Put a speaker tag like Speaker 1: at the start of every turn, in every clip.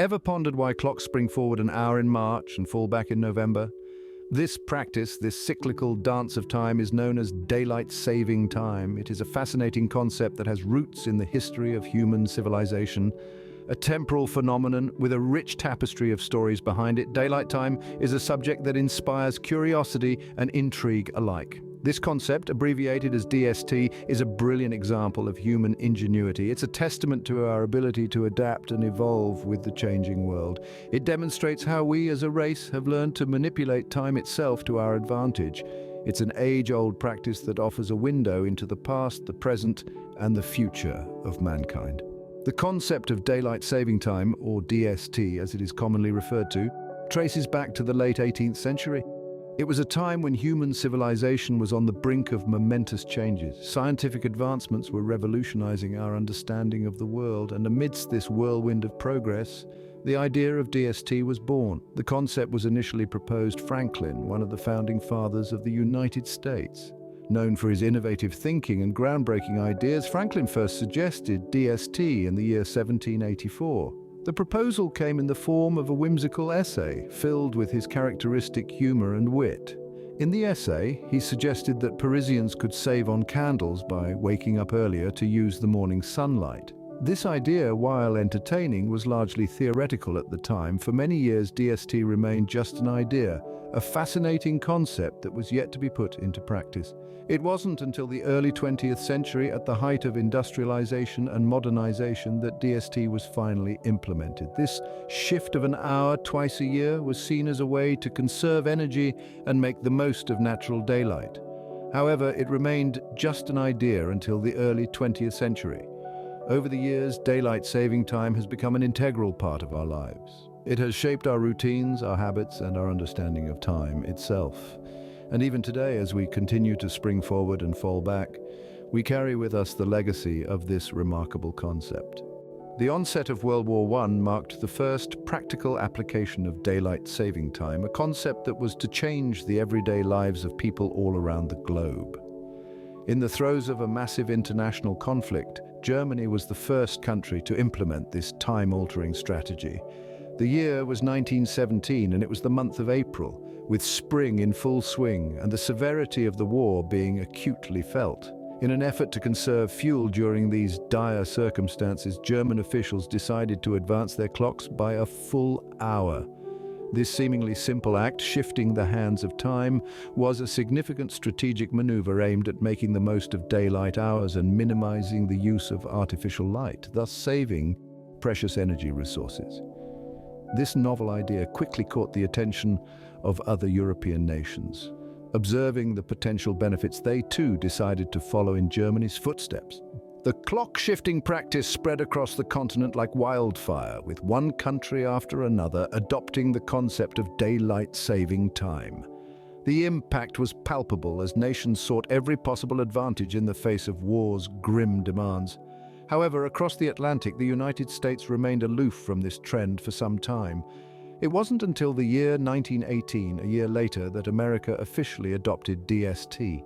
Speaker 1: Ever pondered why clocks spring forward an hour in March and fall back in November? This practice, this cyclical dance of time, is known as daylight saving time. It is a fascinating concept that has roots in the history of human civilization. A temporal phenomenon with a rich tapestry of stories behind it, daylight time is a subject that inspires curiosity and intrigue alike. This concept, abbreviated as DST, is a brilliant example of human ingenuity. It's a testament to our ability to adapt and evolve with the changing world. It demonstrates how we as a race have learned to manipulate time itself to our advantage. It's an age-old practice that offers a window into the past, the present, and the future of mankind. The concept of daylight saving time, or DST as it is commonly referred to, traces back to the late 18th century. It was a time when human civilization was on the brink of momentous changes. Scientific advancements were revolutionizing our understanding of the world, and amidst this whirlwind of progress, the idea of DST was born. The concept was initially proposed Franklin, one of the founding fathers of the United States. Known for his innovative thinking and groundbreaking ideas, Franklin first suggested DST in the year 1784. The proposal came in the form of a whimsical essay filled with his characteristic humor and wit. In the essay, he suggested that Parisians could save on candles by waking up earlier to use the morning sunlight. This idea, while entertaining, was largely theoretical at the time. For many years, DST remained just an idea, a fascinating concept that was yet to be put into practice. It wasn't until the early 20th century, at the height of industrialization and modernization, that DST was finally implemented. This shift of an hour twice a year was seen as a way to conserve energy and make the most of natural daylight. However, it remained just an idea until the early 20th century. Over the years, daylight saving time has become an integral part of our lives. It has shaped our routines, our habits, and our understanding of time itself. And even today, as we continue to spring forward and fall back, we carry with us the legacy of this remarkable concept. The onset of World War I marked the first practical application of daylight saving time, a concept that was to change the everyday lives of people all around the globe. In the throes of a massive international conflict, Germany was the first country to implement this time-altering strategy. The year was 1917, and it was the month of April, with spring in full swing and the severity of the war being acutely felt. In an effort to conserve fuel during these dire circumstances, German officials decided to advance their clocks by a full hour. This seemingly simple act, shifting the hands of time, was a significant strategic maneuver aimed at making the most of daylight hours and minimizing the use of artificial light, thus saving precious energy resources. This novel idea quickly caught the attention of other European nations. Observing the potential benefits, they too decided to follow in Germany's footsteps. The clock-shifting practice spread across the continent like wildfire, with one country after another adopting the concept of daylight saving time. The impact was palpable as nations sought every possible advantage in the face of war's grim demands. However, across the Atlantic, the United States remained aloof from this trend for some time. It wasn't until the year 1918, a year later, that America officially adopted DST.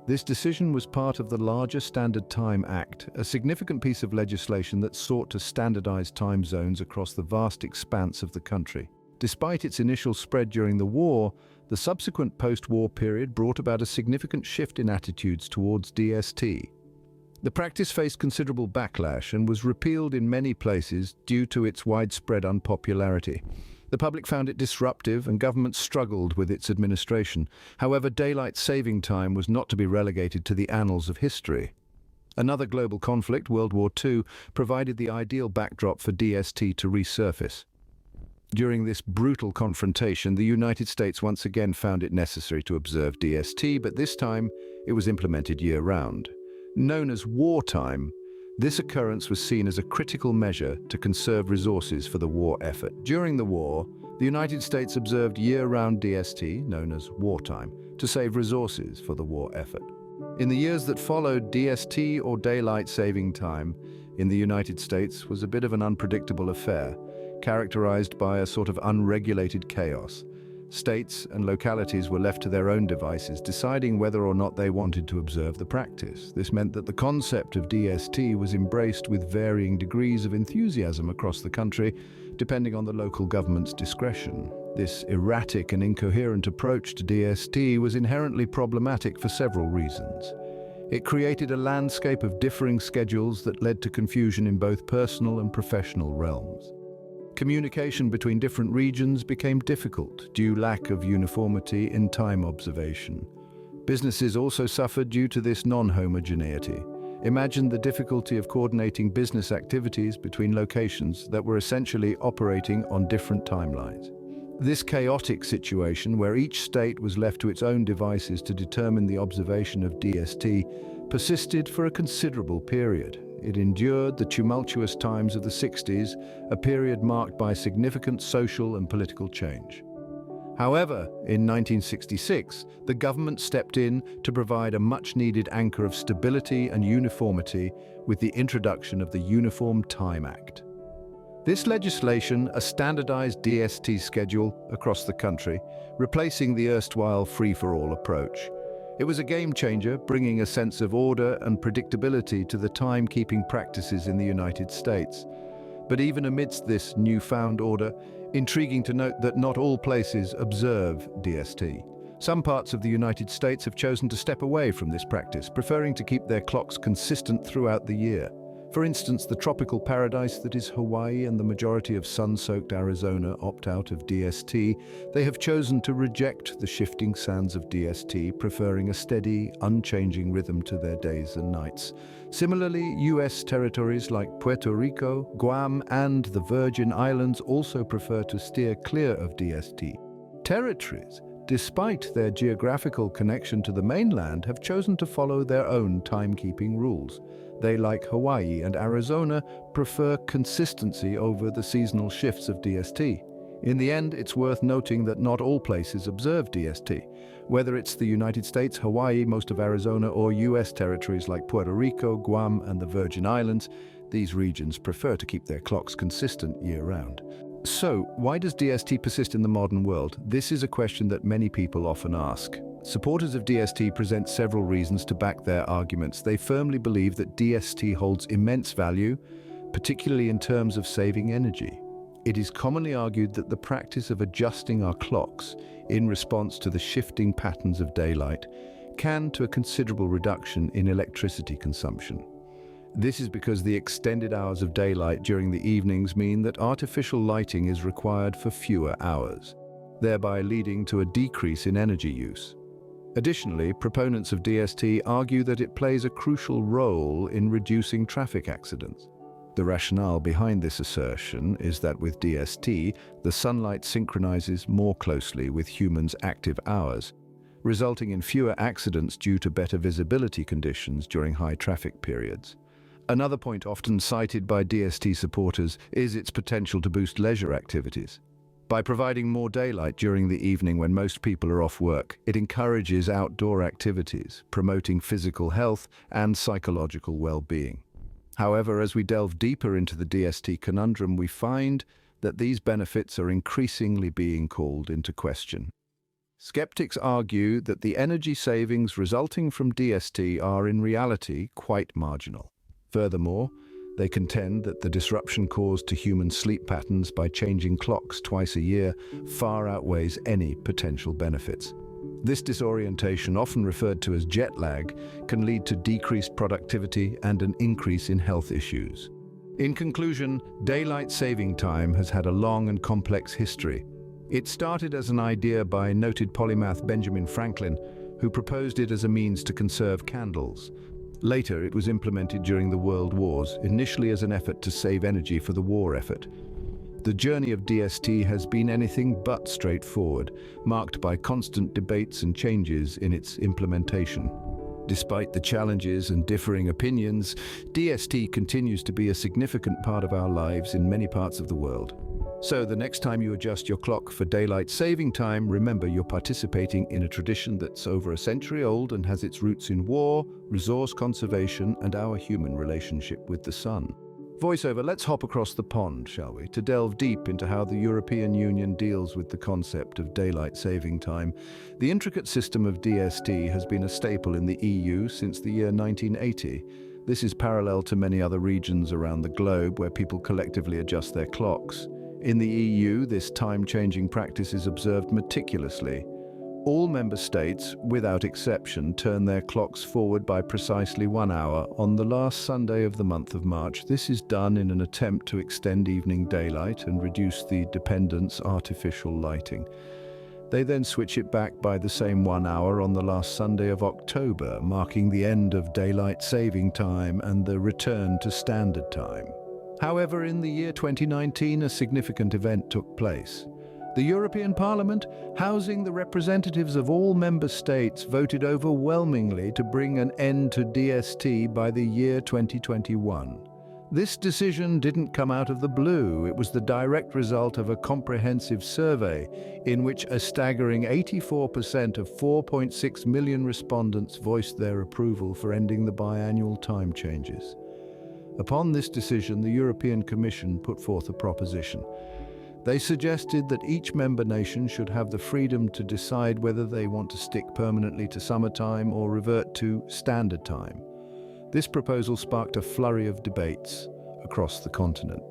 Speaker 1: This decision was part of the larger Standard Time Act, a significant piece of legislation that sought to standardize time zones across the vast expanse of the country. Despite its initial spread during the war, the subsequent post-war period brought about a significant shift in attitudes towards DST. The practice faced considerable backlash and was repealed in many places due to its widespread unpopularity. The public found it disruptive and governments struggled with its administration. However, daylight saving time was not to be relegated to the annals of history. Another global conflict, World War II, provided the ideal backdrop for DST to resurface. During this brutal confrontation, the United States once again found it necessary to observe DST, but this time it was implemented year-round. Known as wartime, this occurrence was seen as a critical measure to conserve resources for the war effort. During the war, the United States observed year-round DST, known as wartime, to save resources for the war effort. In the years that followed, DST, or daylight saving time, in the United States was a bit of an unpredictable affair, characterized by a sort of unregulated chaos. States and localities were left to their own devices, deciding whether or not they wanted to observe the practice. This meant that the concept of DST was embraced with varying degrees of enthusiasm across the country, depending on the local government's discretion. This erratic and incoherent approach to DST was inherently problematic for several reasons. It created a landscape of differing schedules that led to confusion in both personal and professional realms. Communication between different regions became difficult due to lack of uniformity in time observation. Businesses also suffered due to this non-homogeneity. Imagine the difficulty of coordinating business activities between locations that were essentially operating on different timelines. This chaotic situation, where each state was left to its own devices to determine the observation of DST, persisted for a considerable period. It endured the tumultuous times of the 60s, a period marked by significant social and political change. However, in 1966, the government stepped in to provide a much-needed anchor of stability and uniformity with the introduction of the Uniform Time Act. This legislation, a standardized DST schedule across the country, replacing the erstwhile free-for-all approach. It was a game-changer, bringing a sense of order and predictability to the timekeeping practices in the United States. But even amidst this newfound order, intriguing to note that not all places observe DST. Some parts of the United States have chosen to step away from this practice, preferring to keep their clocks consistent throughout the year. For instance, the tropical paradise that is Hawaii and the majority of sun-soaked Arizona opt out of DST. They have chosen to reject the shifting sands of DST, preferring a steady, unchanging rhythm to their days and nights. Similarly, U.S. territories like Puerto Rico, Guam, and the Virgin Islands also prefer to steer clear of DST. Territories, despite their geographical connection to the mainland, have chosen to follow their own timekeeping rules. They, like Hawaii and Arizona, prefer consistency over the seasonal shifts of DST. In the end, it's worth noting that not all places observe DST. Whether it's the United States, Hawaii, most of Arizona, or U.S. territories like Puerto Rico, Guam, and the Virgin Islands, these regions prefer to keep their clocks consistent year-round. So, why does DST persist in the modern world? This is a question that many people often ask. Supporters of DST present several reasons to back their arguments. They firmly believe that DST holds immense value, particularly in terms of saving energy. It is commonly argued that the practice of adjusting our clocks in response to the shifting patterns of daylight can to a considerable reduction in electricity consumption. This is because the extended hours of daylight during the evenings mean that artificial lighting is required for fewer hours, thereby leading to a decrease in energy use. Additionally, proponents of DST argue that it plays a crucial role in reducing traffic accidents. The rationale behind this assertion is that with DST, the sunlight synchronizes more closely with humans' active hours, resulting in fewer accidents due to better visibility conditions during high traffic periods. Another point often cited by DST supporters is its potential to boost leisure activities. By providing more daylight during the evening when most people are off work, it encourages outdoor activities, promoting physical health and psychological well-being. However, as we delve deeper into the DST conundrum, we find that these benefits are increasingly being called into question. Skeptics argue that the energy savings resulting from DST are in reality quite marginal. Furthermore, they contend that the disruption caused to human sleep patterns by changing clocks twice a year far outweighs any potential benefits. This disorientation, often referred to as jet lag, can lead to decreased productivity and an increase in health issues. In conclusion, daylight saving time has had a long and complex history. It started as an idea by noted polymath Benjamin Franklin, who proposed it as a means to conserve candles. Later, it was implemented during the World Wars, initially as an effort to save energy for the war effort. The journey of DST has been anything but straightforward, marked by constant debates and changes in its implementation. Despite the challenges and differing opinions, DST continues to be a significant part of our lives in many parts of the world. So the next time you adjust your clock for daylight saving time, remember you're participating in a tradition that's over a century old and has its roots in war, resource conservation, and our human relationship with the sun. Voiceover, let's hop across the pond, shall we, to delve deep into how the European Union deals with the concept of daylight saving time. The intricate system of DST has been a staple in the EU since the year 1980. This is parallel to many other regions around the globe where people collectively adjust their clocks. In the EU, this time-changing practice is observed meticulously. All member states, without exception, turn their clocks forward by precisely 1 hour on the last Sunday of the month of March. This is done in an attempt to extend evening daylight and reduce the dependence on artificial lighting. They then switch it back by the same 1 hour on the last Sunday of October, marking the end of daylight saving time and the return to standard time. However, in the year 2019, a significant event took place. The European Parliament, housing the representatives of all member states, voted overwhelmingly to bring an end to DST by the year 2021. This decision didn't come out of the blue. It was the direct result of a comprehensive survey in which a staggering 84% of 4.6 million respondents voiced their approval for ending the biannual time changes. Upon this decision, the European Commission put forth a proposition. They suggested that each member nation should have the freedom to decide whether they want to stick permanently to summertime or revert to standard time. This proposal sparked a flurry of debates across the continent.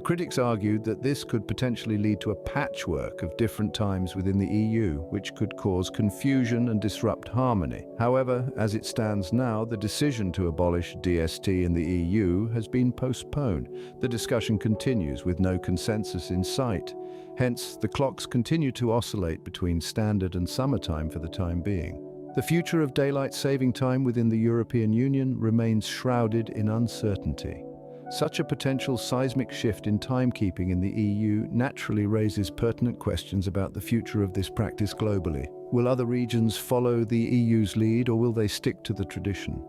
Speaker 1: Critics argued that this could potentially lead to a patchwork of different times within the EU, which could cause confusion and disrupt harmony. However, as it stands now, the decision to abolish DST in the EU has been postponed. The discussion continues with no consensus in sight. Hence, the clocks continue to oscillate between standard and summertime for the time being. The future of daylight saving time within the European Union remains shrouded in uncertainty. Such a potential seismic shift in timekeeping in the EU naturally raises pertinent questions about the future of this practice globally. Will other regions follow the EU's lead, or will they stick to the tradition?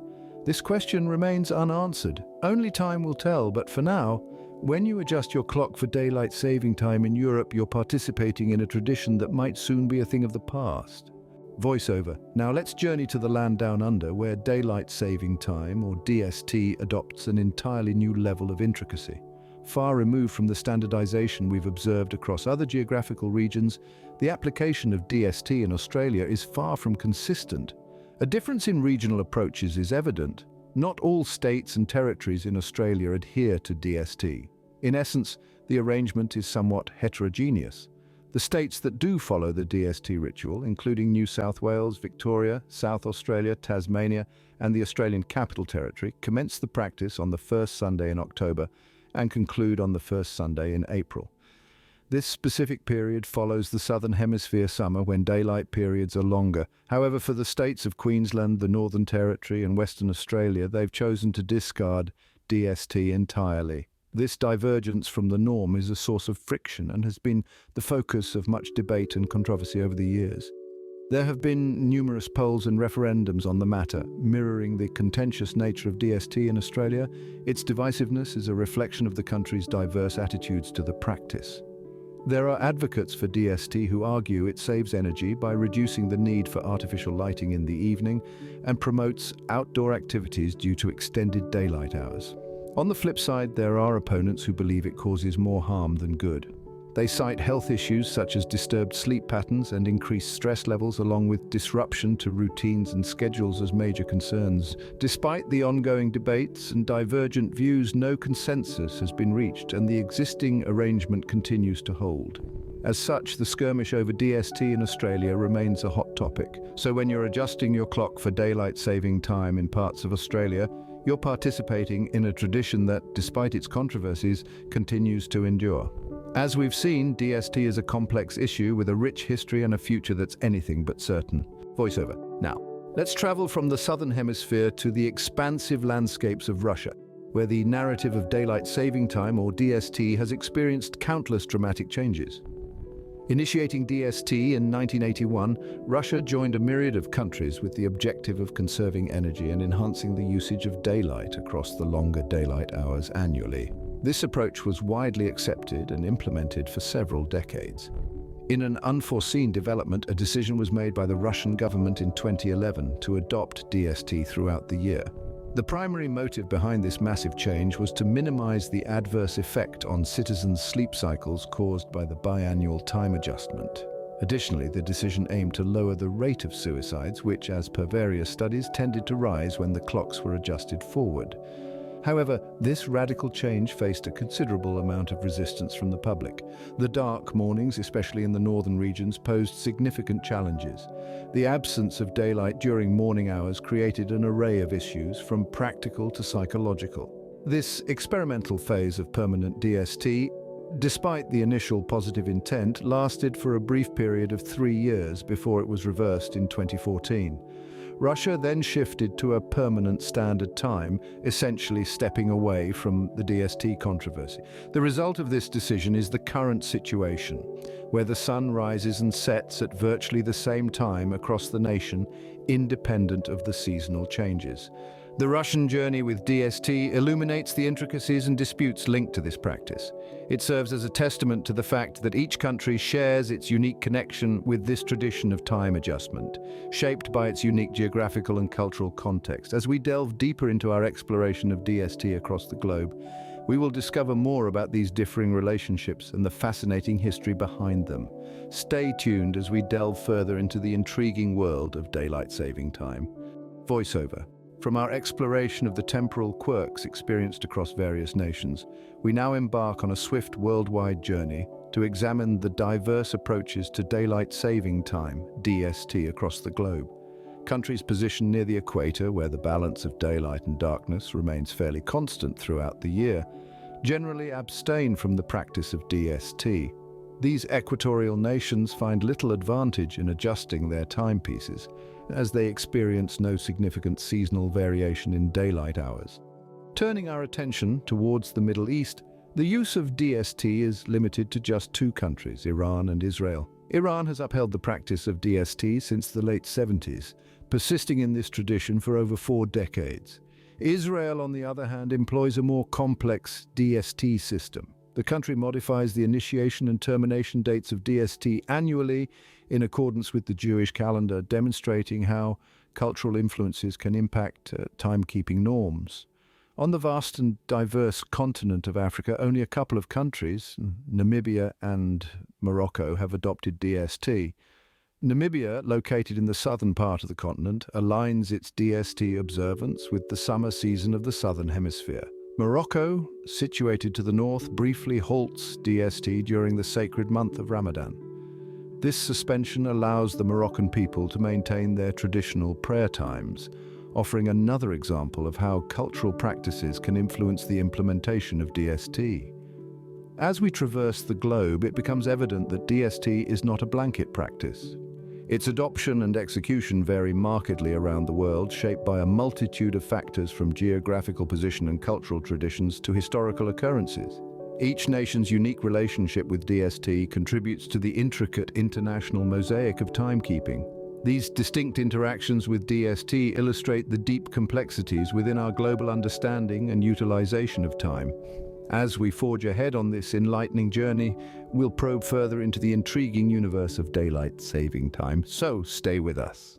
Speaker 1: This question remains unanswered. Only time will tell, but for now, when you adjust your clock for daylight saving time in Europe, you're participating in a tradition that might soon be a thing of the past. Voiceover. Now let's journey to the land down under, where daylight saving time, or DST, adopts an entirely new level of intricacy. Far removed from the standardization we've observed across other geographical regions, the application of DST in Australia is far from consistent. A difference in regional approaches is evident. Not all states and territories in Australia adhere to DST. In essence, the arrangement is somewhat heterogeneous. The states that do follow the DST ritual, including New South Wales, Victoria, South Australia, Tasmania, and the Australian Capital Territory, commence the practice on the first Sunday in October and conclude on the first Sunday in April. This specific period follows the Southern Hemisphere summer, when daylight periods are longer. However, for the states of Queensland, the Northern Territory, and Western Australia, they've chosen to discard DST entirely. This divergence from the norm is a source of friction and has been the focus of much debate and controversy over the years. There have been numerous polls and referendums on the matter, mirroring the contentious nature of DST in Australia. Its divisiveness is a reflection of the country's diverse attitudes to the practice. There are advocates for DST who argue it saves energy by reducing the need for artificial lighting in the evening and promotes outdoor activities due to extended daylight hours. On the flip side, there are opponents who believe it causes more harm than good. They cite health issues such as disturbed sleep patterns and increased stress levels, along with disruption to routines and schedules, as major concerns. Despite the ongoing debates and divergent views, no consensus has been reached, and the existing arrangement continues to hold. As such, the skirmish over DST in Australia remains a hot topic. So when you're adjusting your clock for daylight saving time in parts of Australia, you're participating in a tradition that, despite its controversies, continues to endure. As we've seen, DST is a complex issue with a rich history and a future that's anything but certain. Voiceover. Now, let's travel from the Southern Hemisphere to the expansive landscapes of Russia, where the narrative of daylight saving time, or DST, has experienced countless dramatic changes. Initiating DST in 1981, Russia joined a myriad of countries with the objective of conserving energy and enhancing the usage of daylight across the longer daylight hours annually. This approach was widely accepted and implemented for several decades. In an unforeseen development, a decision was made by the Russian government in 2011 to adopt DST throughout the year. The primary motive behind this massive change was to minimize the adverse effect on citizens' sleep cycles caused by the biannual time adjustment. Additionally, the decision aimed to lower the rate of suicides, which, as per various studies, tended to rise when the clocks were adjusted forward. However, this radical change faced a considerable amount of resistance from the public. The dark mornings, especially in the northern regions, posed significant challenges. The absence of daylight during morning hours created an array of issues, from practical to psychological. This experimental phase of permanent DST, despite the initial positive intent, lasted for a brief period of 3 years before it was reversed in 2014. Russia then shifted to a permanent standard time, essentially stepping away from the DST controversy. The result of this decision is the current situation, where the sun rises and sets at virtually the same time across the nation, independent of the seasonal changes. The Russian journey with DST illuminates the intricacies and disputes linked to this practice. It serves as a testament to the fact that each country shares its unique connection with this tradition of time adjustment, shaped by its unique geographical and cultural context. As we delve deeper into our exploration of DST across the globe, we will discover more about these differing relationships and the fascinating history behind them. Stay tuned as we delve further into the intriguing world of daylight saving time. Voiceover. From our exploration of the temporal quirks experienced across various nations, we now embark on a swift worldwide journey to examine the diverse approaches to daylight saving time, DST, across the globe. Countries positioned near the equator, where the balance of daylight and darkness remains fairly constant throughout the year, generally abstain from the practice of DST. These equatorial nations find little advantage in adjusting their timepieces, as they experience no significant seasonal variation in daylight hours. Turning our attention towards the Middle East, the use of DST is limited to just 2 countries, Iran and Israel. Iran has upheld the practice of DST since the late 70s, persisting in this tradition for over 4 decades. Israel, on the other hand, employs a more complex DST system. The country modifies the initiation and termination dates of DST annually in accordance with the Jewish calendar, demonstrating how cultural influences can impact timekeeping norms. On the vast and diverse continent of Africa, only a couple of countries, Namibia and Morocco, have adopted DST. Namibia, located in the southern part of the continent, aligns its DST observance with the summer season of the southern hemisphere. Morocco, situated to the north, briefly halts DST during the sacred month of Ramadan. This suspension allows the Moroccan people to maintain their traditional prayer times, offering another example of how cultural practices can influence the implementation of DST. As we traverse the globe, it becomes evident that DST is not a blanket practice. Its adoption and execution vary markedly around the world, shaped by a multitude of factors from geographical position and cultural traditions to historical occurrences. Each nation's unique relationship with DST contributes to the intricate international mosaic of timekeeping. These distinct interactions with DST illustrate the deep complexities within our global understanding and utilization of time. As we forge ahead on this enlightening journey, we'll probe further into the intriguing universe of daylight saving time, so stay with us.